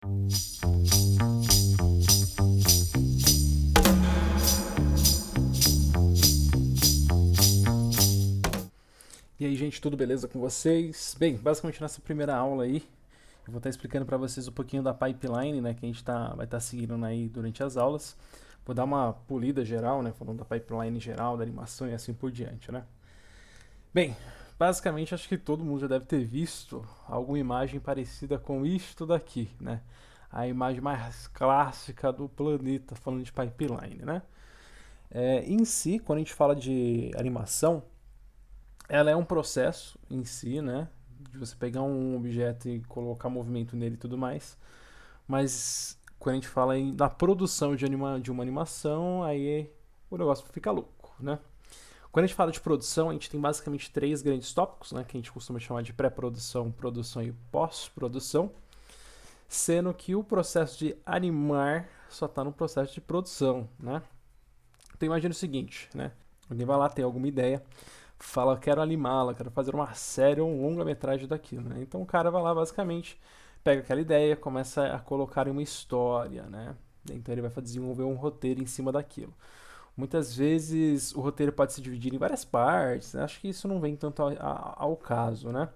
E aí, gente, tudo beleza com vocês? Bem, basicamente nessa primeira aula aí, eu vou estar explicando para vocês um pouquinho da pipeline, né, que a gente vai estar seguindo aí durante as aulas. Vou dar uma polida geral, né, falando da pipeline geral, da animação e assim por diante, né? Bem, basicamente acho que todo mundo já deve ter visto alguma imagem parecida com isto daqui, né? A imagem mais clássica do planeta falando de pipeline, né? Em si, quando a gente fala de animação, ela é um processo em si, né? De você pegar um objeto e colocar movimento nele e tudo mais. Mas quando a gente fala da produção de uma animação, aí o negócio fica louco, né? Quando a gente fala de produção, a gente tem basicamente três grandes tópicos, né? Que a gente costuma chamar de pré-produção, produção e pós-produção. Sendo que o processo de animar só está no processo de produção, né? Então imagina o seguinte, né? Alguém vai lá, tem alguma ideia, fala, quero animá-la, quero fazer uma série ou um longa-metragem daquilo, né? Então o cara vai lá, basicamente, pega aquela ideia, começa a colocar em uma história, né? Então ele vai desenvolver um roteiro em cima daquilo. Muitas vezes o roteiro pode se dividir em várias partes, né? Acho que isso não vem tanto ao caso, né?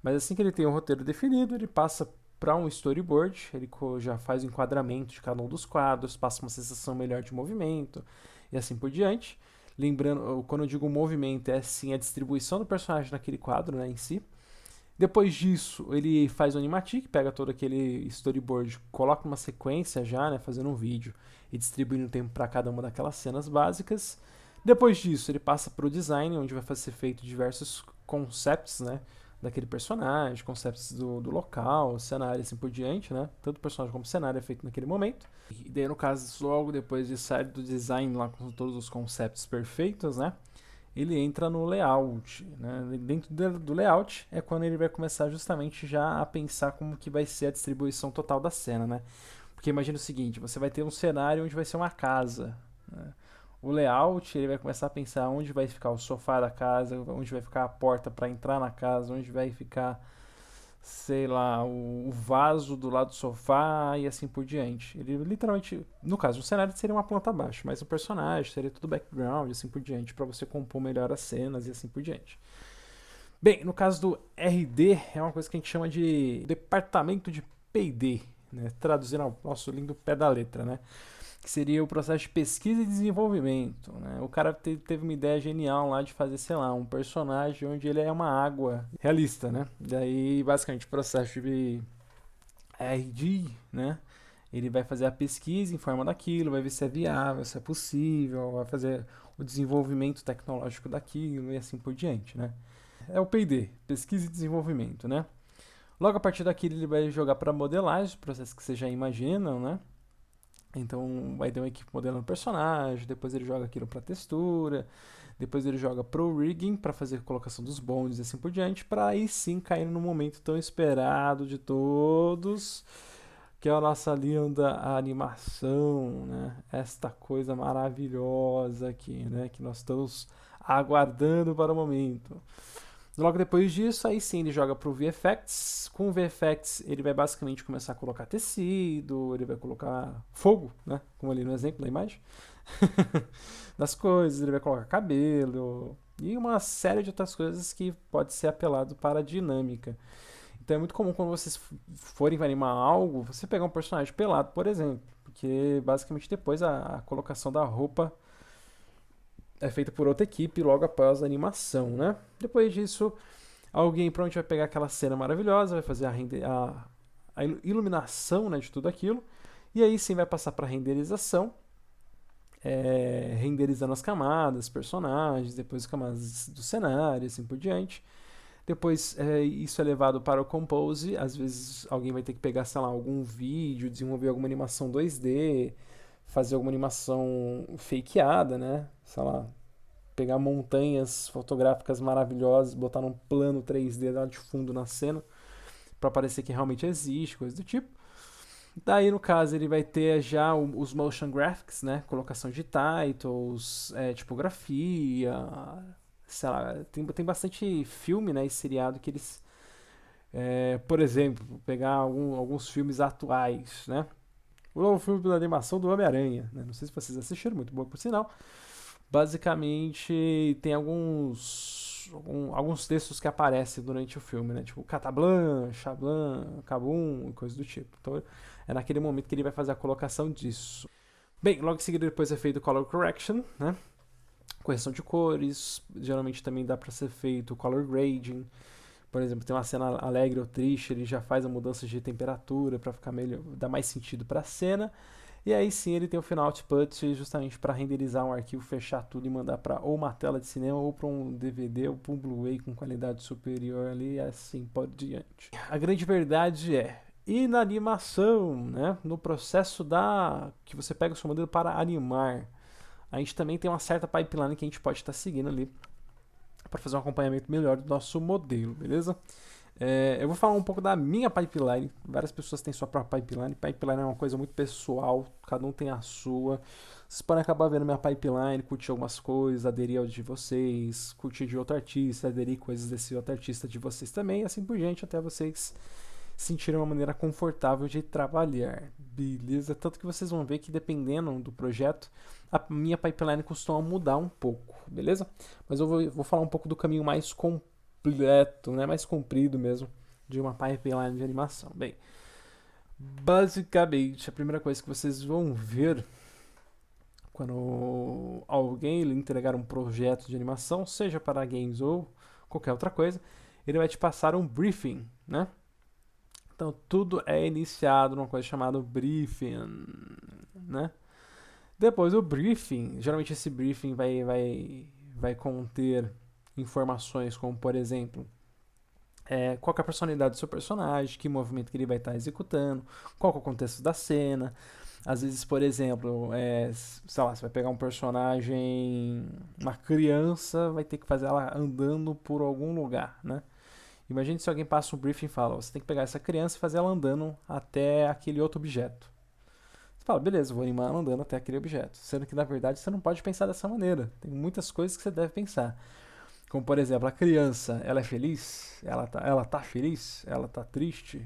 Mas assim que ele tem um roteiro definido, ele passa para um storyboard, ele já faz o enquadramento de cada um dos quadros, passa uma sensação melhor de movimento e assim por diante. Lembrando, quando eu digo movimento, é sim a distribuição do personagem naquele quadro, né, em si. Depois disso, ele faz o animatic, pega todo aquele storyboard, coloca uma sequência já, né, fazendo um vídeo e distribuindo o tempo para cada uma daquelas cenas básicas. Depois disso, ele passa para o design, onde vai ser feito diversos concepts, né, daquele personagem, concepts do local, cenário e assim por diante, né? Tanto o personagem como o cenário é feito naquele momento. E daí, no caso, logo depois de sair do design lá com todos os concepts perfeitos, né? Ele entra no layout, né? Dentro do layout é quando ele vai começar justamente já a pensar como que vai ser a distribuição total da cena, né? Porque imagina o seguinte, você vai ter um cenário onde vai ser uma casa, né? O layout, ele vai começar a pensar onde vai ficar o sofá da casa, onde vai ficar a porta para entrar na casa, onde vai ficar, sei lá, o vaso do lado do sofá e assim por diante. Ele literalmente, no caso, o cenário seria uma planta abaixo, mas o personagem seria tudo background e assim por diante, para você compor melhor as cenas e assim por diante. Bem, no caso do RD, é uma coisa que a gente chama de departamento de P&D, né? Traduzindo ao nosso lindo pé da letra, né? Que seria o processo de pesquisa e desenvolvimento, né? O cara teve uma ideia genial lá de fazer, sei lá, um personagem onde ele é uma água realista, né? Daí, basicamente, o processo de RD, né? Ele vai fazer a pesquisa em forma daquilo, vai ver se é viável, se é possível, vai fazer o desenvolvimento tecnológico daquilo e assim por diante, né? É o P&D, pesquisa e desenvolvimento, né? Logo a partir daquilo ele vai jogar para modelagem, processo que vocês já imaginam, né? Então vai ter uma equipe modelando o personagem, depois ele joga aquilo para textura, depois ele joga pro rigging para fazer a colocação dos bondes e assim por diante, para aí sim cair no momento tão esperado de todos, que é a nossa linda animação, né? Esta coisa maravilhosa aqui, né? Que nós estamos aguardando para o momento. Logo depois disso, aí sim ele joga pro VFX. Com o VFX, ele vai basicamente começar a colocar tecido, ele vai colocar fogo, né? Como ali no exemplo da imagem. Das coisas, ele vai colocar cabelo e uma série de outras coisas que pode ser apelado para a dinâmica. Então é muito comum quando vocês forem animar algo, você pegar um personagem pelado, por exemplo. Porque basicamente depois a colocação da roupa é feita por outra equipe logo após a animação, né? Depois disso, alguém pronto vai pegar aquela cena maravilhosa, vai fazer a iluminação, né, de tudo aquilo, e aí sim vai passar para renderização, renderizando as camadas, personagens, depois as camadas do cenário, assim por diante. Depois isso é levado para o Compose, às vezes alguém vai ter que pegar, sei lá, algum vídeo, desenvolver alguma animação 2D, fazer alguma animação fakeada, né? Sei lá, pegar montanhas fotográficas maravilhosas, botar num plano 3D lá de fundo na cena, para parecer que realmente existe, coisa do tipo. Daí, no caso, ele vai ter já os motion graphics, né? Colocação de titles, tipografia, sei lá, tem bastante filme, né, e seriado que eles Por exemplo, pegar alguns filmes atuais, né? O novo filme da animação do Homem-Aranha, né? Não sei se vocês assistiram, muito bom por sinal. Basicamente, tem alguns textos que aparecem durante o filme, né? Tipo, Catablan, Chablan, Cabum e coisas do tipo. Então, é naquele momento que ele vai fazer a colocação disso. Bem, logo em seguida depois é feito o Color Correction, né? Correção de cores. Geralmente também dá para ser feito color grading. Por exemplo, tem uma cena alegre ou triste, ele já faz a mudança de temperatura para ficar melhor, dar mais sentido para a cena. E aí sim ele tem o final output justamente para renderizar um arquivo, fechar tudo e mandar para ou uma tela de cinema ou para um DVD ou para um Blu-ray com qualidade superior ali e assim por diante. A grande verdade é, e na animação, né, no processo que você pega o seu modelo para animar, a gente também tem uma certa pipeline que a gente pode estar seguindo ali para fazer um acompanhamento melhor do nosso modelo, beleza? Eu vou falar um pouco da minha pipeline. Várias pessoas têm sua própria pipeline. Pipeline é uma coisa muito pessoal, cada um tem a sua. Vocês podem acabar vendo minha pipeline, curtir algumas coisas, aderir ao de vocês, curtir de outro artista, aderir coisas desse outro artista de vocês também, e assim por diante, até vocês sentirem uma maneira confortável de trabalhar, beleza? Tanto que vocês vão ver que dependendo do projeto, a minha pipeline costuma mudar um pouco, beleza? Mas eu vou falar um pouco do caminho mais completo, né? Mais comprido mesmo, de uma pipeline de animação. Bem, basicamente, a primeira coisa que vocês vão ver quando alguém lhe entregar um projeto de animação, seja para games ou qualquer outra coisa, ele vai te passar um briefing, né? Então tudo é iniciado numa coisa chamada briefing, né? Depois do briefing, geralmente esse briefing vai conter informações como, por exemplo, qual que é a personalidade do seu personagem, que movimento que ele vai estar executando, qual que é o contexto da cena. Às vezes, por exemplo, sei lá, você vai pegar um personagem, uma criança, vai ter que fazer ela andando por algum lugar, né? Imagine se alguém passa um briefing e fala, você tem que pegar essa criança e fazer ela andando até aquele outro objeto. Você fala, beleza, vou animar ela andando até aquele objeto. Sendo que, na verdade, você não pode pensar dessa maneira. Tem muitas coisas que você deve pensar. Como, por exemplo, a criança, ela é feliz? Ela tá feliz? Ela tá triste?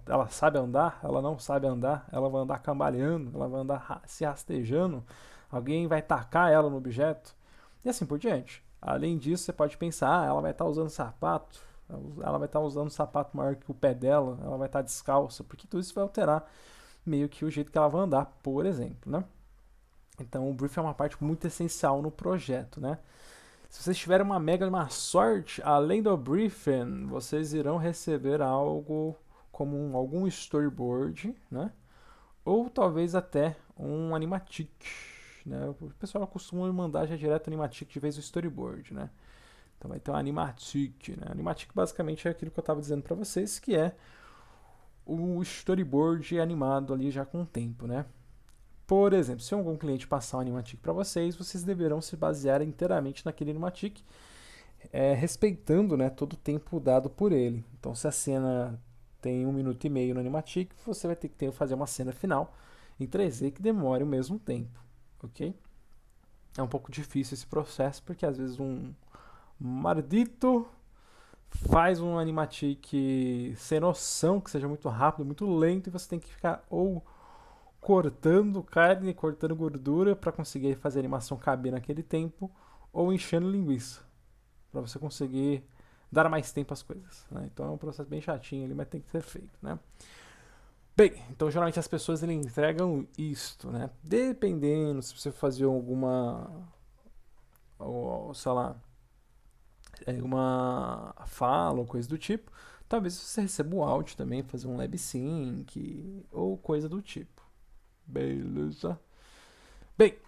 Ela sabe andar? Ela não sabe andar? Ela vai andar cambaleando? Ela vai andar se rastejando? Alguém vai tacar ela no objeto? E assim por diante. Além disso, você pode pensar, ela vai estar usando sapato? Ela vai estar usando um sapato maior que o pé dela? Ela vai estar descalça? Porque tudo isso vai alterar meio que o jeito que ela vai andar, por exemplo, né? Então, o briefing é uma parte muito essencial no projeto, né? Se vocês tiverem uma mega uma sorte, além do briefing, vocês irão receber algo como algum storyboard, né? Ou talvez até um animatic, né? O pessoal costuma mandar já direto animatic de vez o storyboard, né? Então vai ter um animatic, né? Animatic basicamente é aquilo que eu estava dizendo para vocês, que é o storyboard animado ali já com o tempo, né? Por exemplo, se algum cliente passar um animatic para vocês, vocês deverão se basear inteiramente naquele animatic, respeitando, né, todo o tempo dado por ele. Então, se a cena tem 1 minuto e meio no animatic, você vai ter que fazer uma cena final em 3D que demore o mesmo tempo, ok? É um pouco difícil esse processo, porque às vezes um maldito faz um animatic sem noção, que seja muito rápido, muito lento, e você tem que ficar ou cortando carne, cortando gordura para conseguir fazer a animação caber naquele tempo, ou enchendo linguiça para você conseguir dar mais tempo às coisas, né? Então é um processo bem chatinho ali, mas tem que ser feito, né? Bem, então geralmente as pessoas entregam isto, né? Dependendo se você fazer alguma, ou, sei lá, uma fala ou coisa do tipo, talvez você receba o áudio também, fazer um lab sync ou coisa do tipo. Beleza? Bem,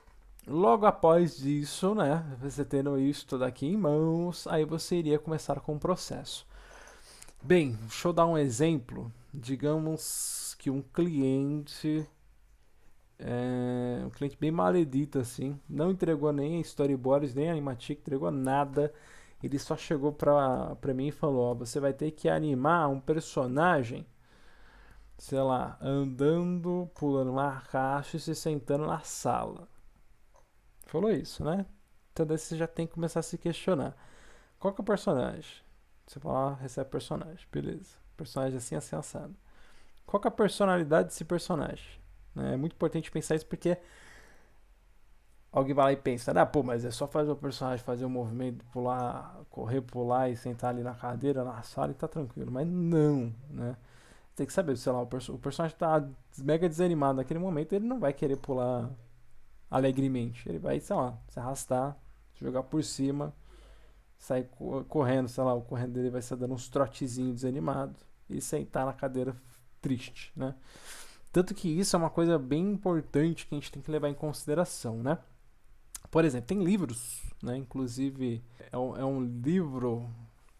logo após isso, né, você tendo isso daqui em mãos, aí você iria começar com o processo. Bem, deixa eu dar um exemplo. Digamos que um cliente bem maledito assim, não entregou nem storyboards, nem animatic, entregou nada. Ele só chegou pra mim e falou, ó, você vai ter que animar um personagem, sei lá, andando, pulando uma caixa e se sentando na sala. Falou isso, né? Então daí você já tem que começar a se questionar. Qual que é o personagem? Você fala, recebe personagem, beleza. Personagem assim, assim, assado. Qual que é a personalidade desse personagem? É muito importante pensar isso porque alguém vai lá e pensa, ah, pô, mas é só fazer o personagem fazer o movimento, pular, correr, pular e sentar ali na cadeira, na sala e tá tranquilo. Mas não, né? Tem que saber, sei lá, o personagem tá mega desanimado naquele momento, ele não vai querer pular alegremente. Ele vai, sei lá, se arrastar, se jogar por cima, sair correndo, sei lá, o correndo dele vai ser dando uns trotezinhos desanimado e sentar na cadeira triste, né? Tanto que isso é uma coisa bem importante que a gente tem que levar em consideração, né? Por exemplo, tem livros, né? Inclusive, é um livro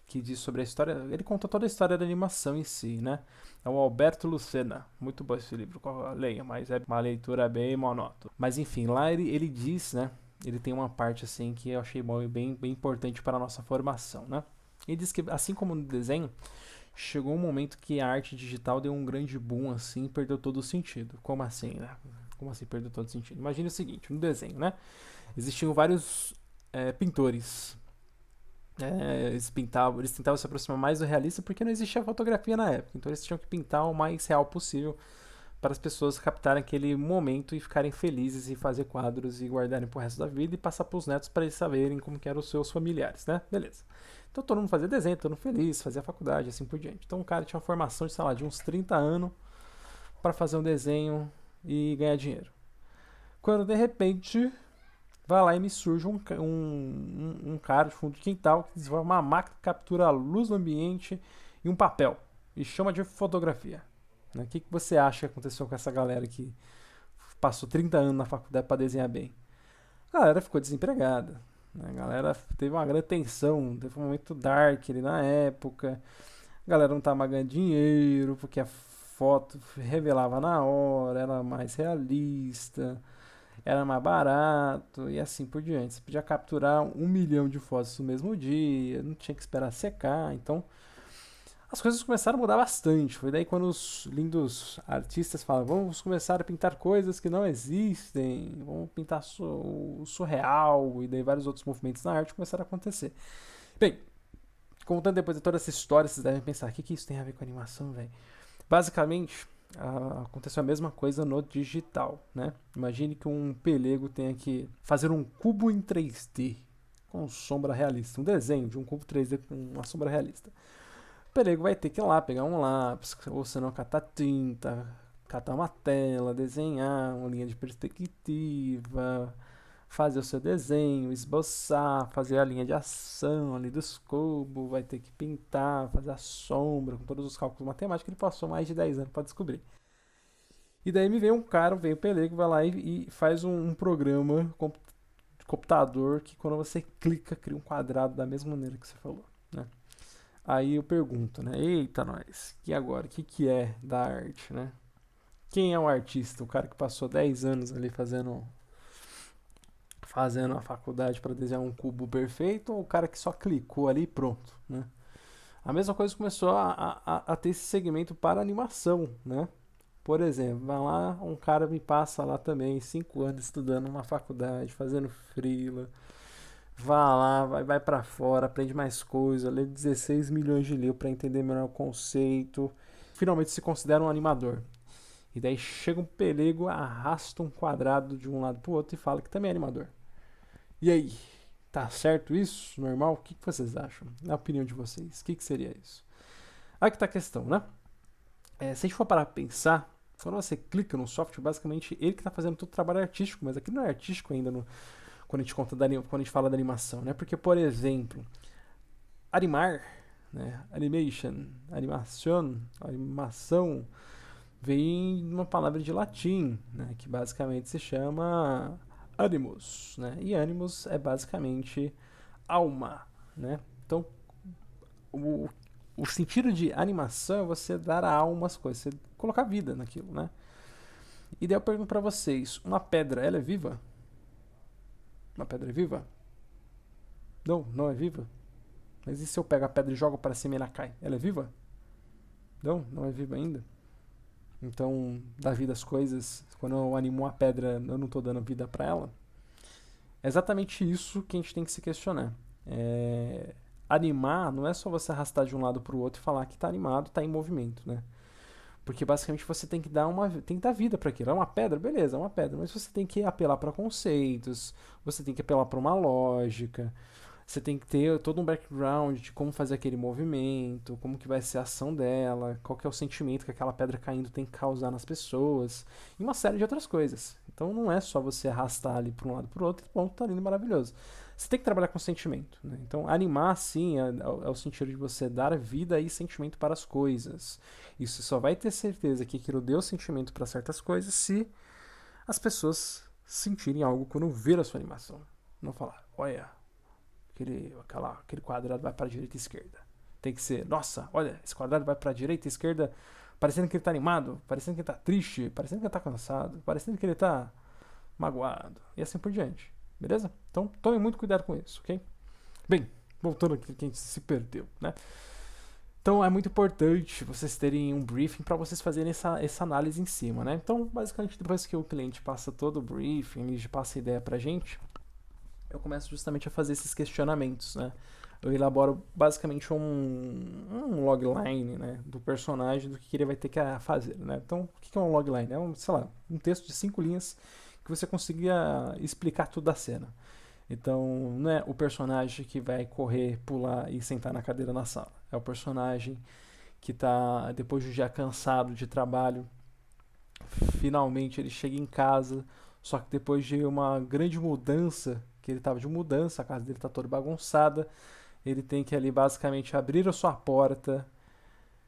que diz sobre a história. Ele conta toda a história da animação em si, né? É o Alberto Lucena. Muito bom esse livro, leia, mas é uma leitura bem monótona. Mas enfim, lá ele diz, né? Ele tem uma parte assim que eu achei bom e bem importante para a nossa formação, né? Ele diz que, assim como no desenho, chegou um momento que a arte digital deu um grande boom assim e perdeu todo o sentido. Como assim, né? Como assim perdeu todo o sentido? Imagine o seguinte, no desenho, né? Existiam vários pintores. Eles tentavam se aproximar mais do realista porque não existia fotografia na época. Então eles tinham que pintar o mais real possível para as pessoas captarem aquele momento e ficarem felizes e fazer quadros e guardarem pro resto da vida e passar para os netos para eles saberem como que eram os seus familiares, né? Beleza. Então todo mundo fazia desenho, todo mundo feliz, fazia faculdade, assim por diante. Então o cara tinha uma formação de, sei lá, de uns 30 anos para fazer um desenho e ganhar dinheiro. Quando de repente vai lá e me surge um cara de fundo de quintal que desenvolve uma máquina que captura a luz do ambiente e um papel e chama de fotografia. Né? O que você acha que aconteceu com essa galera que passou 30 anos na faculdade para desenhar bem? A galera ficou desempregada. Né? A galera teve uma grande tensão, teve um momento dark ali na época. A galera não estava ganhando dinheiro porque a foto revelava na hora, era mais realista, era mais barato e assim por diante. Você podia capturar 1 milhão de fotos no mesmo dia, não tinha que esperar secar. Então as coisas começaram a mudar bastante. Foi daí quando os lindos artistas falam: vamos começar a pintar coisas que não existem, vamos pintar o surreal, e daí vários outros movimentos na arte começaram a acontecer. Bem, contando depois de toda essa história, vocês devem pensar: o que isso tem a ver com animação, velho? Basicamente, aconteceu a mesma coisa no digital, né? Imagine que um pelego tenha que fazer um cubo em 3D com sombra realista, um desenho de um cubo 3D com uma sombra realista. O pelego vai ter que ir lá pegar um lápis, ou se não catar tinta, catar uma tela, desenhar uma linha de perspectiva, fazer o seu desenho, esboçar, fazer a linha de ação ali dos cubos, vai ter que pintar, fazer a sombra, com todos os cálculos matemáticos que ele passou mais de 10 anos para descobrir. E daí me veio um cara, veio o pelego, vai lá e faz um programa de computador que quando você clica, cria um quadrado da mesma maneira que você falou, né? Aí eu pergunto, né? Eita, nós, e agora? O que é da arte, né? Quem é o artista? O cara que passou 10 anos ali fazendo a faculdade para desenhar um cubo perfeito ou o cara que só clicou ali e pronto, né? A mesma coisa começou a ter esse segmento para animação, né? Por exemplo, vai lá, um cara me passa lá também 5 anos estudando numa faculdade, fazendo freela, vai lá, vai para fora, aprende mais coisa, lê 16 milhões de livros para entender melhor o conceito, finalmente se considera um animador. E daí chega um pelego, arrasta um quadrado de um lado pro outro e fala que também é animador. E aí, tá certo isso? Normal? O que vocês acham? Na opinião de vocês, o que seria isso? Aí que tá a questão, né? Se a gente for parar pra pensar, quando você clica no software, basicamente ele que tá fazendo todo o trabalho artístico, mas aqui não é artístico ainda quando a gente fala da animação, né? Porque, por exemplo, animar, né? Animação, vem de uma palavra de latim, né? Que basicamente se chama animus, né? E animus é basicamente alma, né? Então, o sentido de animação é você dar a alma às coisas, você colocar vida naquilo, né? E daí eu pergunto pra vocês, uma pedra, ela é viva? Uma pedra é viva? Não, não é viva. Mas e se eu pego a pedra e jogo para cima e ela cai? Ela é viva? Não, não é viva ainda. Então, dá vida às coisas. Quando eu animo uma pedra, eu não estou dando vida para ela. É exatamente isso que a gente tem que se questionar. animar não é só você arrastar de um lado para o outro e falar que está animado, está em movimento, né? Porque basicamente você tem que dar vida para aquilo. É uma pedra, beleza, é uma pedra, mas você tem que apelar para conceitos, você tem que apelar para uma lógica, você tem que ter todo um background de como fazer aquele movimento, como que vai ser a ação dela, qual que é o sentimento que aquela pedra caindo tem que causar nas pessoas, e uma série de outras coisas. Então não é só você arrastar ali para um lado para o outro e pronto, tá lindo e maravilhoso. Você tem que trabalhar com sentimento, né? Então animar sim é o sentido de você dar vida e sentimento para as coisas. Isso só vai ter certeza que aquilo deu sentimento para certas coisas se as pessoas sentirem algo quando ver a sua animação. Não falar, olha, aquele quadrado vai para a direita e esquerda. Tem que ser, nossa, olha, esse quadrado vai para a direita e esquerda, parecendo que ele está animado, parecendo que ele está triste, parecendo que ele está cansado, parecendo que ele está magoado, e assim por diante. Beleza? Então, tome muito cuidado com isso, ok? Bem, voltando aqui que a gente se perdeu, né? Então, é muito importante vocês terem um briefing para vocês fazerem essa análise em cima, né? Então, basicamente, depois que o cliente passa todo o briefing, ele passa a ideia pra gente, eu começo justamente a fazer esses questionamentos, né? Eu elaboro basicamente um logline, né, do personagem, do que ele vai ter que fazer, né? Então, o que é um logline? É sei lá, um texto de 5 linhas que você consiga explicar tudo da cena. Então, não é o personagem que vai correr, pular e sentar na cadeira na sala. É o personagem que está, depois de um dia cansado de trabalho, finalmente ele chega em casa, só que depois de uma grande mudança, que ele estava de mudança, a casa dele está toda bagunçada, ele tem que ali basicamente abrir a sua porta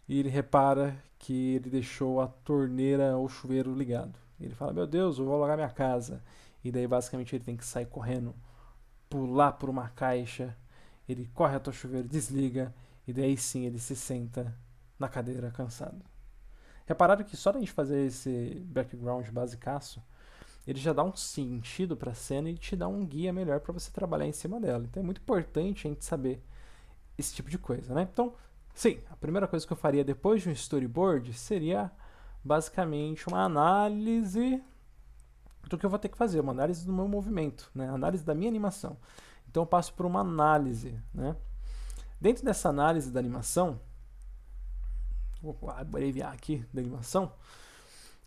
e ele repara que ele deixou a torneira ou chuveiro ligado. Ele fala, meu Deus, eu vou alugar minha casa. E daí basicamente ele tem que sair correndo, pular por uma caixa, ele corre até o chuveiro, desliga, e daí sim ele se senta na cadeira cansado. Repararam que só da gente fazer esse background basicaço, ele já dá um sentido para a cena e te dá um guia melhor para você trabalhar em cima dela. Então é muito importante a gente saber esse tipo de coisa, né? Então, sim, a primeira coisa que eu faria depois de um storyboard seria basicamente uma análise do que eu vou ter que fazer, uma análise do meu movimento, né? Análise da minha animação. Então eu passo por uma análise, né? Dentro dessa análise da animação, vou abreviar aqui da animação,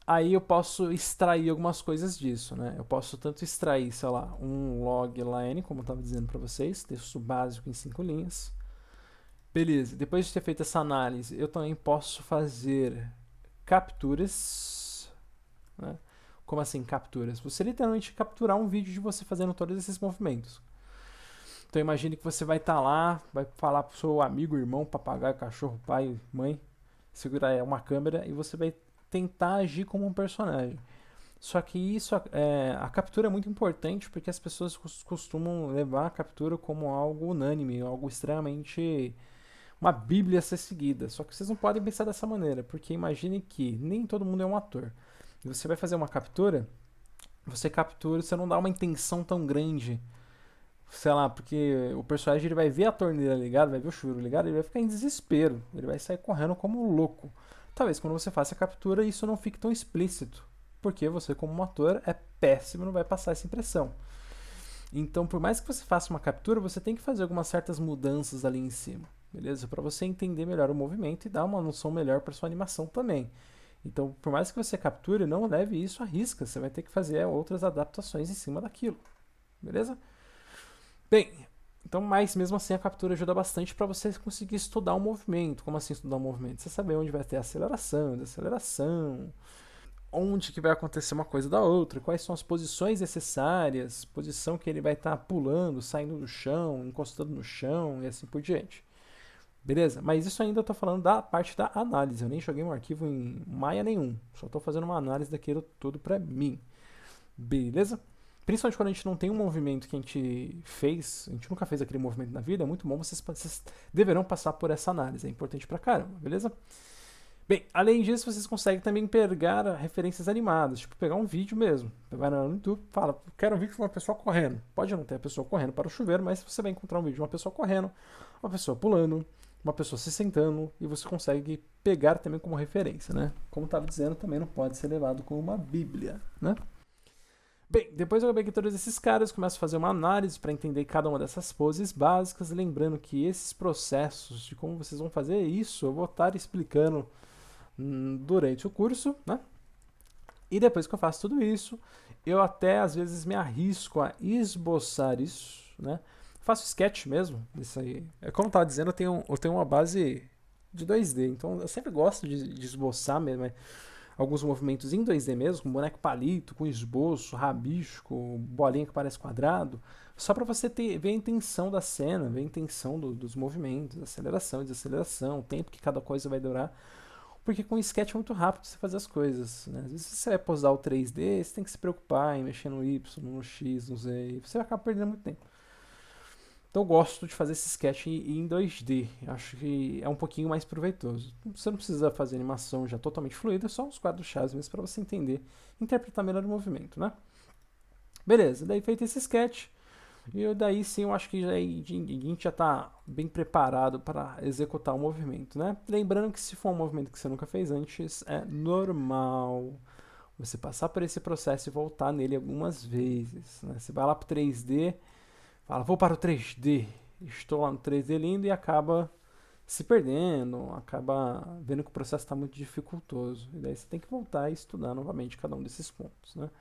aí eu posso extrair algumas coisas disso, né? Eu posso tanto extrair, sei lá, um logline, como eu estava dizendo para vocês, texto básico em 5 linhas. Beleza, depois de ter feito essa análise, eu também posso fazer capturas, né? Como assim capturas? Você literalmente capturar um vídeo de você fazendo todos esses movimentos. Então imagine que você vai estar lá, vai falar pro seu amigo, irmão, papagaio, cachorro, pai, mãe, segurar uma câmera e você vai tentar agir como um personagem. Só que isso, a captura é muito importante porque as pessoas costumam levar a captura como algo unânime, algo extremamente uma bíblia a ser seguida. Só que vocês não podem pensar dessa maneira, porque imagine que nem todo mundo é um ator. E você vai fazer uma captura, você não dá uma intenção tão grande, sei lá, porque o personagem ele vai ver a torneira ligada, vai ver o chuveiro ligado, ele vai ficar em desespero, ele vai sair correndo como louco. Talvez quando você faça a captura isso não fique tão explícito, porque você como um ator é péssimo e não vai passar essa impressão. Então, por mais que você faça uma captura, você tem que fazer algumas certas mudanças ali em cima, beleza? Para você entender melhor o movimento e dar uma noção melhor para sua animação também. Então, por mais que você capture, não leve isso à risca, você vai ter que fazer outras adaptações em cima daquilo, beleza? Bem, então, mas mesmo assim a captura ajuda bastante para você conseguir estudar o movimento. Como assim estudar o movimento? Você saber onde vai ter aceleração, desaceleração, onde que vai acontecer uma coisa da outra, quais são as posições necessárias, posição que ele vai estar pulando, saindo do chão, encostando no chão e assim por diante. Beleza? Mas isso ainda eu estou falando da parte da análise. Eu nem joguei um arquivo em Maya nenhum. Só estou fazendo uma análise daquilo tudo para mim. Beleza? Principalmente quando a gente não tem um movimento que a gente fez, a gente nunca fez aquele movimento na vida, é muito bom, vocês deverão passar por essa análise. É importante pra caramba, beleza? Bem, além disso, vocês conseguem também pegar referências animadas, tipo pegar um vídeo mesmo. Vai no YouTube, fala, quero um vídeo de uma pessoa correndo. Pode não ter a pessoa correndo para o chuveiro, mas você vai encontrar um vídeo de uma pessoa correndo, uma pessoa pulando, uma pessoa se sentando, e você consegue pegar também como referência, né? Como estava dizendo, também não pode ser levado como uma bíblia, né? Bem, depois eu peguei todos esses caras, começo a fazer uma análise para entender cada uma dessas poses básicas, lembrando que esses processos de como vocês vão fazer isso, eu vou estar explicando durante o curso, né? E depois que eu faço tudo isso, eu até às vezes me arrisco a esboçar isso, né? Faço sketch mesmo, isso aí. É como eu estava dizendo, eu tenho uma base de 2D, então eu sempre gosto de esboçar mesmo, alguns movimentos em 2D mesmo, com boneco palito, com esboço, rabisco, bolinha que parece quadrado, só para você ver a intenção da cena, ver a intenção dos movimentos, aceleração, desaceleração, o tempo que cada coisa vai durar. Porque com o sketch é muito rápido você fazer as coisas, né? Às vezes você vai posar o 3D, você tem que se preocupar em mexer no Y, no X, no Z, e você vai acabar perdendo muito tempo. Então eu gosto de fazer esse sketch em 2D. Acho que é um pouquinho mais proveitoso. Você não precisa fazer animação já totalmente fluida, só uns quadros-chave mesmo para você entender, interpretar melhor o movimento, né? Beleza, daí feito esse sketch, e daí sim eu acho que a gente já está bem preparado para executar o movimento, né? Lembrando que se for um movimento que você nunca fez antes, é normal você passar por esse processo e voltar nele algumas vezes, né? Você vai lá para o 3D, fala, vou para o 3D, estou lá no 3D lindo e acaba se perdendo, acaba vendo que o processo está muito dificultoso. E daí você tem que voltar e estudar novamente cada um desses pontos, né?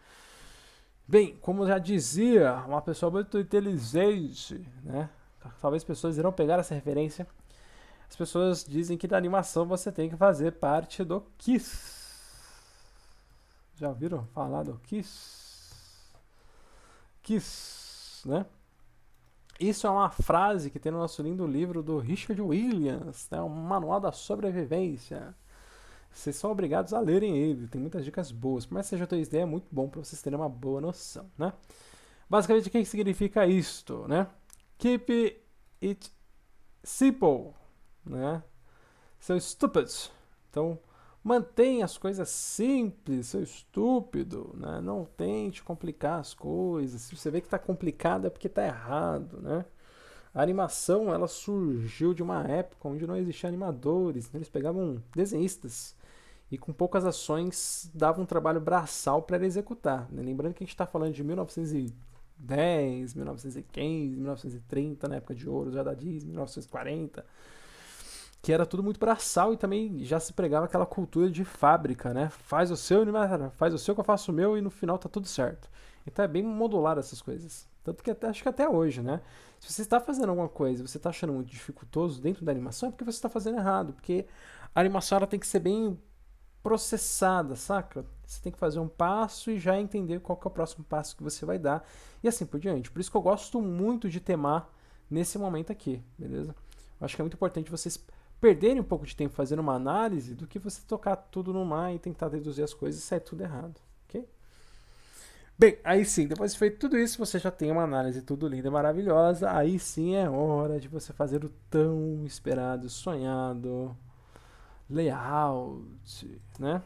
Bem, como já dizia uma pessoa muito inteligente, né? Talvez pessoas irão pegar essa referência. As pessoas dizem que da animação você tem que fazer parte do KISS. Já ouviram falar do KISS? KISS, né? Isso é uma frase que tem no nosso lindo livro do Richard Williams, né? Um manual da sobrevivência. Vocês são obrigados a lerem ele, tem muitas dicas boas. Mas seja 2D é muito bom para vocês terem uma boa noção, né? Basicamente, o que significa isto, né? Keep it simple, né? Seu stupid. Então, mantenha as coisas simples, seu estúpido, né? Não tente complicar as coisas. Se você vê que está complicado é porque está errado, né? A animação, ela surgiu de uma época onde não existiam animadores, então eles pegavam desenhistas e com poucas ações davam um trabalho braçal para executar, né? Lembrando que a gente está falando de 1910, 1915, 1930, na época de ouro já da Disney, 1940, que era tudo muito braçal e também já se pregava aquela cultura de fábrica, né? Faz o seu, faz o seu que eu faço o meu e no final tá tudo certo. Então é bem modular essas coisas. Tanto que acho que até hoje, né? Se você está fazendo alguma coisa e você está achando muito dificultoso dentro da animação, é porque você está fazendo errado. Porque a animação ela tem que ser bem processada, saca? Você tem que fazer um passo e já entender qual que é o próximo passo que você vai dar. E assim por diante. Por isso que eu gosto muito de temar nesse momento aqui, beleza? Eu acho que é muito importante vocês perderem um pouco de tempo fazendo uma análise do que você tocar tudo no mar e tentar deduzir as coisas e sair tudo errado, ok? Bem, aí sim, depois de feito tudo isso, você já tem uma análise tudo linda e maravilhosa. Aí sim é hora de você fazer o tão esperado, sonhado layout, né?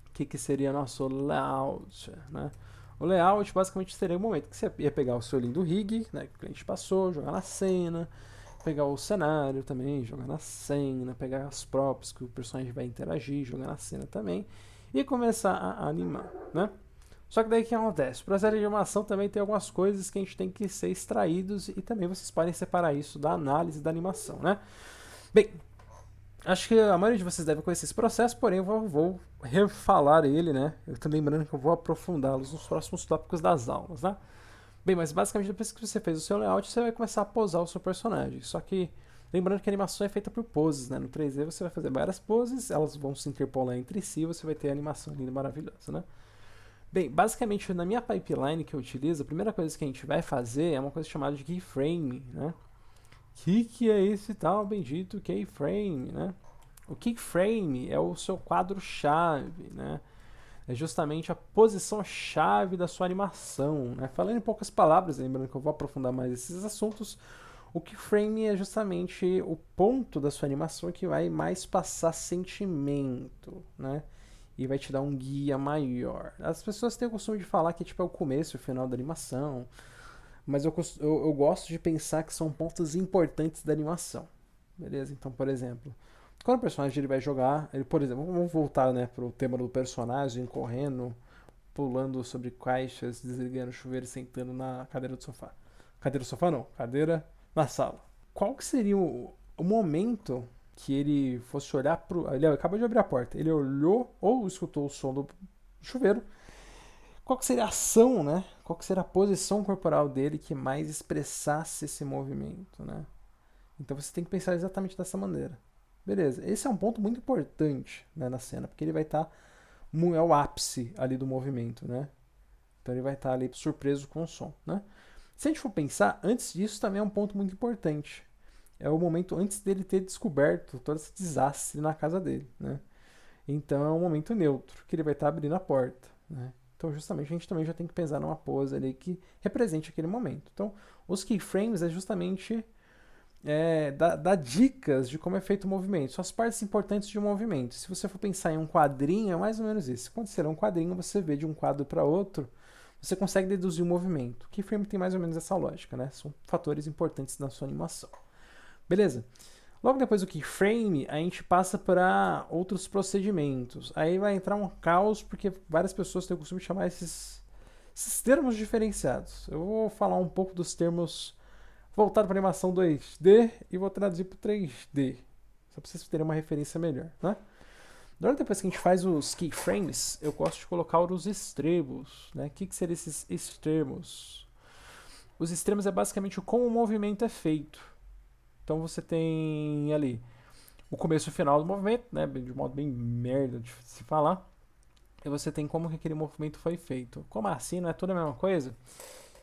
O que seria nosso layout, né? O layout basicamente seria o momento que você ia pegar o seu lindo rig, né, que o cliente passou, jogar na cena, pegar o cenário também, jogar na cena, pegar as props que o personagem vai interagir, jogar na cena também, e começar a animar, né? Só que daí o que acontece? O processo de animação também tem algumas coisas que a gente tem que ser extraídos e também vocês podem separar isso da análise da animação, né? Bem, acho que a maioria de vocês deve conhecer esse processo, porém eu vou refalar ele, né? Eu tô lembrando que eu vou aprofundá-los nos próximos tópicos das aulas, né? Bem, mas basicamente depois que você fez o seu layout, você vai começar a posar o seu personagem. Só que lembrando que a animação é feita por poses, né? No 3D você vai fazer várias poses, elas vão se interpolar entre si, você vai ter a animação linda e maravilhosa, né? Bem, basicamente na minha pipeline que eu utilizo, a primeira coisa que a gente vai fazer é uma coisa chamada de keyframe, né? Que é esse tal bendito keyframe, né? O keyframe é o seu quadro-chave, né? É justamente a posição-chave da sua animação, né? Falando em poucas palavras, lembrando que eu vou aprofundar mais esses assuntos, o keyframe é justamente o ponto da sua animação que vai mais passar sentimento, né? E vai te dar um guia maior. As pessoas têm o costume de falar que tipo, é o começo e o final da animação, mas eu gosto de pensar que são pontos importantes da animação, beleza? Então, por exemplo, quando o personagem ele vai jogar, ele, por exemplo, vamos voltar, né, pro tema do personagem correndo pulando sobre caixas, desligando o chuveiro e sentando na cadeira do sofá. Cadeira do sofá não, cadeira na sala. Qual que seria o momento que ele fosse olhar pro... Ele acabou de abrir a porta. Ele olhou ou escutou o som do chuveiro. Qual que seria a ação, né? Qual que seria a posição corporal dele que mais expressasse esse movimento, né? Então você tem que pensar exatamente dessa maneira. Beleza, esse é um ponto muito importante, né, na cena, porque ele vai estar... é o ápice ali do movimento, né? Então ele vai estar ali surpreso com o som, né? Se a gente for pensar, antes disso também é um ponto muito importante. É o momento antes dele ter descoberto todo esse desastre na casa dele, né? Então é um momento neutro, que ele vai estar abrindo a porta, né? Então justamente a gente também já tem que pensar numa pose ali que represente aquele momento. Então os keyframes é justamente dar dicas de como é feito o movimento. São as partes importantes de um movimento. Se você for pensar em um quadrinho, é mais ou menos isso. Quando será um quadrinho, você vê de um quadro para outro, você consegue deduzir o movimento. O keyframe tem mais ou menos essa lógica, né? São fatores importantes na sua animação. Beleza? Logo depois do keyframe, a gente passa para outros procedimentos. Aí vai entrar um caos, porque várias pessoas têm o costume de chamar esses termos diferenciados. Eu vou falar um pouco dos termos voltados para animação 2D e vou traduzir para 3D. Só para vocês terem uma referência melhor, né? Logo depois que a gente faz os keyframes, eu gosto de colocar os extremos, né? O que seriam esses extremos? Os extremos é basicamente como o movimento é feito. Então você tem ali o começo e o final do movimento, né? De modo bem merda de se falar. E você tem como que aquele movimento foi feito. Como assim? Não é tudo a mesma coisa?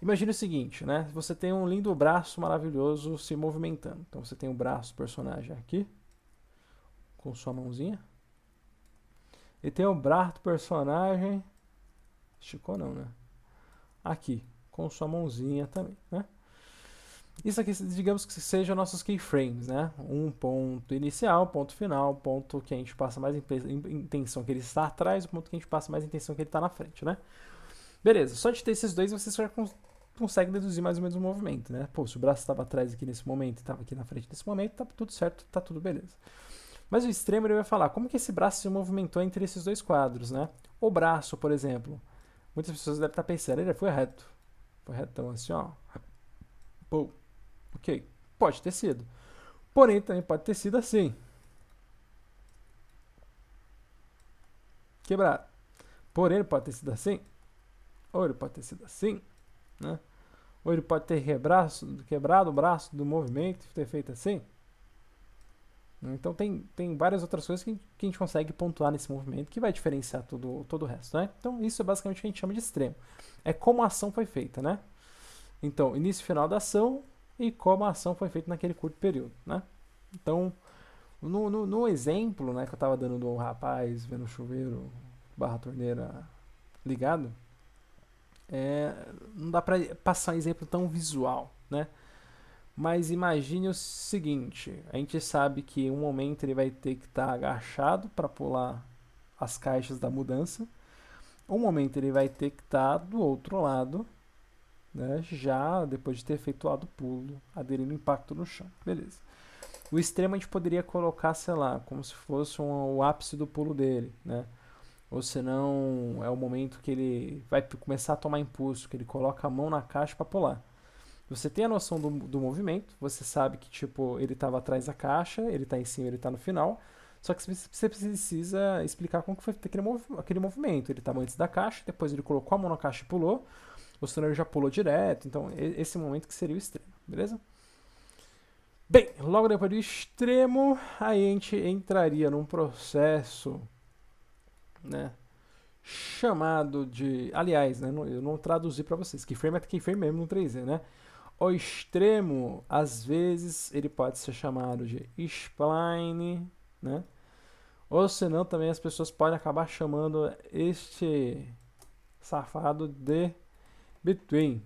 Imagine o seguinte, né? Você tem um lindo braço maravilhoso se movimentando. Então você tem o braço do personagem aqui, com sua mãozinha. E tem o braço do personagem... Esticou não, né? Aqui, com sua mãozinha também, né? Isso aqui, digamos que seja nossos keyframes, né? Um ponto inicial, ponto final, ponto que a gente passa mais intenção que ele está atrás, o ponto que a gente passa mais intenção que ele está na frente, né? Beleza, só de ter esses dois você já consegue deduzir mais ou menos o movimento, né? Pô, se o braço estava atrás aqui nesse momento e estava aqui na frente nesse momento, tá tudo certo, tá tudo beleza. Mas o extremo ele vai falar como que esse braço se movimentou entre esses dois quadros, né? O braço, por exemplo, muitas pessoas devem estar pensando, ele foi reto. Foi retão assim, ó. Pô, ok, pode ter sido. Porém, também pode ter sido assim. Quebrado. Porém, ele pode ter sido assim. Ou ele pode ter sido assim, né? Ou ele pode ter quebrado o braço do movimento e ter feito assim. Então tem várias outras coisas que a gente consegue pontuar nesse movimento que vai diferenciar todo o resto, né? Então isso é basicamente o que a gente chama de extremo. É como a ação foi feita, né? Então, início e final da ação e como a ação foi feita naquele curto período, né? Então, no exemplo, né, que eu estava dando do rapaz vendo o chuveiro barra torneira ligado, não dá para passar um exemplo tão visual, né? Mas imagine o seguinte, a gente sabe que em um momento ele vai ter que estar agachado para pular as caixas da mudança, um momento ele vai ter que estar do outro lado, né, já depois de ter efetuado o pulo, aderindo o impacto no chão, beleza. O extremo a gente poderia colocar, sei lá, como se fosse o ápice do pulo dele, né? Ou senão é o momento que ele vai começar a tomar impulso, que ele coloca a mão na caixa para pular. Você tem a noção do movimento, você sabe que tipo ele estava atrás da caixa, ele está em cima, ele está no final. Só que você precisa explicar como que foi aquele movimento. Ele estava antes da caixa, depois ele colocou a mão na caixa e pulou. O senhor ele já pulou direto. Então esse momento que seria o extremo, beleza? Bem, logo depois do extremo, aí a gente entraria num processo, né, chamado de... Aliás, né, eu não traduzi para vocês. Keyframe é keyframe mesmo no 3D, né? O extremo, às vezes, ele pode ser chamado de spline, né? Ou senão também as pessoas podem acabar chamando este safado de between,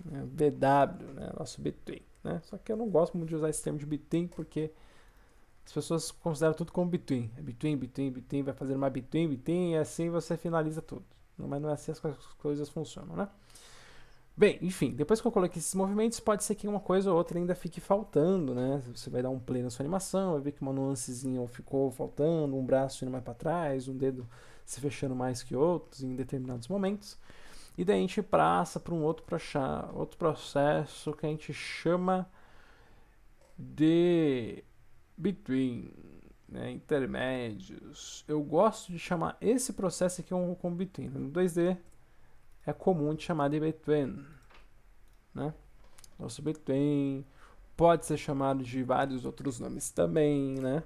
né? BW, né? Nosso between, né? Só que eu não gosto muito de usar esse termo de between porque as pessoas consideram tudo como between. É between, vai fazer uma between, e assim você finaliza tudo. Mas não é assim as coisas funcionam, né? Bem, enfim, depois que eu coloquei esses movimentos, pode ser que uma coisa ou outra ainda fique faltando, né? Você vai dar um play na sua animação, vai ver que uma nuancezinha ficou faltando, um braço indo mais para trás, um dedo se fechando mais que outros em determinados momentos. E daí a gente passa para um outro processo que a gente chama de between, né, intermédios. Eu gosto de chamar esse processo aqui como between. No 2D é comum de chamar de between, né? Nosso between pode ser chamado de vários outros nomes também, né?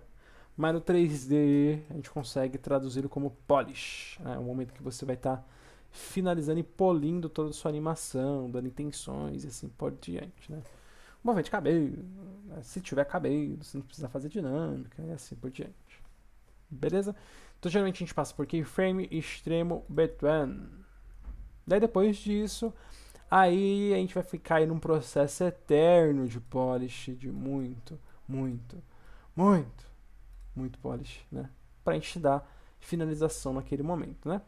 Mas no 3D a gente consegue traduzi-lo como polish, né? É o momento que você vai estar finalizando e polindo toda a sua animação, dando intenções e assim por diante, né? Movimento de cabelo, né? Se tiver cabelo, você não precisa fazer dinâmica e assim por diante. Beleza? Então geralmente a gente passa por keyframe, extremo, between. Daí depois disso, aí a gente vai ficar aí num processo eterno de polish, de muito polish, né? Pra gente dar finalização naquele momento, né?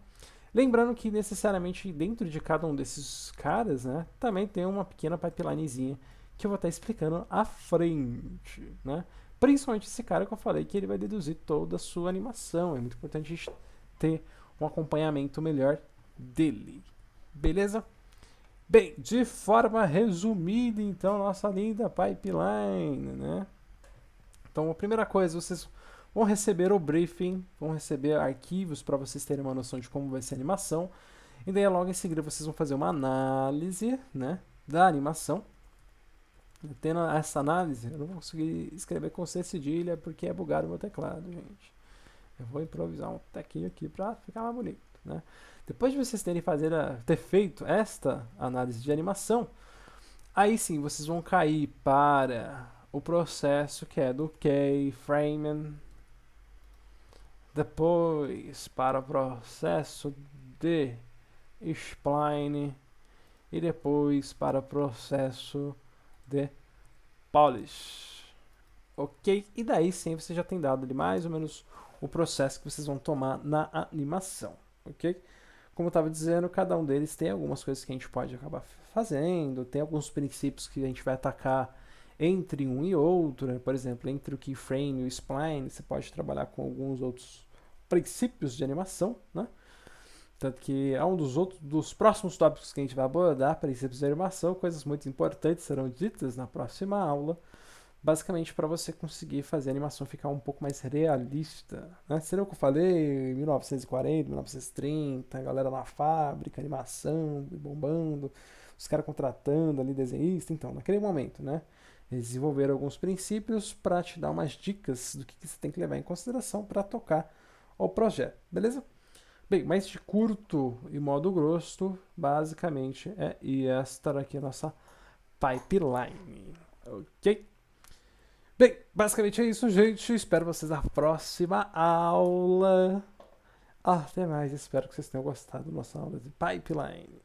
Lembrando que necessariamente dentro de cada um desses caras, né, também tem uma pequena pipelinezinha que eu vou estar explicando à frente, né? Principalmente esse cara que eu falei que ele vai deduzir toda a sua animação. É muito importante a gente ter um acompanhamento melhor dele. Beleza? Bem, de forma resumida, então, nossa linda pipeline, né? Então, a primeira coisa, vocês vão receber o briefing, vão receber arquivos para vocês terem uma noção de como vai ser a animação. E daí, logo em seguida, vocês vão fazer uma análise, né, da animação. Tendo essa análise, eu não vou conseguir escrever com C cedilha porque é bugado o meu teclado, gente. Eu vou improvisar um tequinho aqui para ficar mais bonito, né? Depois de vocês ter feito esta análise de animação, aí sim vocês vão cair para o processo que é do keyframing, depois para o processo de spline e depois para o processo de polish. Ok? E daí sim você já tem dado ali mais ou menos o processo que vocês vão tomar na animação. Ok? Como eu estava dizendo, cada um deles tem algumas coisas que a gente pode acabar fazendo, tem alguns princípios que a gente vai atacar entre um e outro, né? Por exemplo, entre o keyframe e o spline, você pode trabalhar com alguns outros princípios de animação, né? Tanto que é um dos próximos tópicos que a gente vai abordar, princípios de animação, coisas muito importantes serão ditas na próxima aula, basicamente para você conseguir fazer a animação ficar um pouco mais realista, né? Será o que eu falei, 1940, 1930, a galera na fábrica, animação, bombando, os caras contratando ali desenhista, então, naquele momento, né? Eles desenvolveram alguns princípios para te dar umas dicas do que você tem que levar em consideração para tocar o projeto, beleza? Bem, mas de curto e modo grosso, basicamente é esta aqui a nossa pipeline, ok? Bem, basicamente é isso, gente. Espero vocês na próxima aula. Até mais, espero que vocês tenham gostado da nossa aula de pipeline.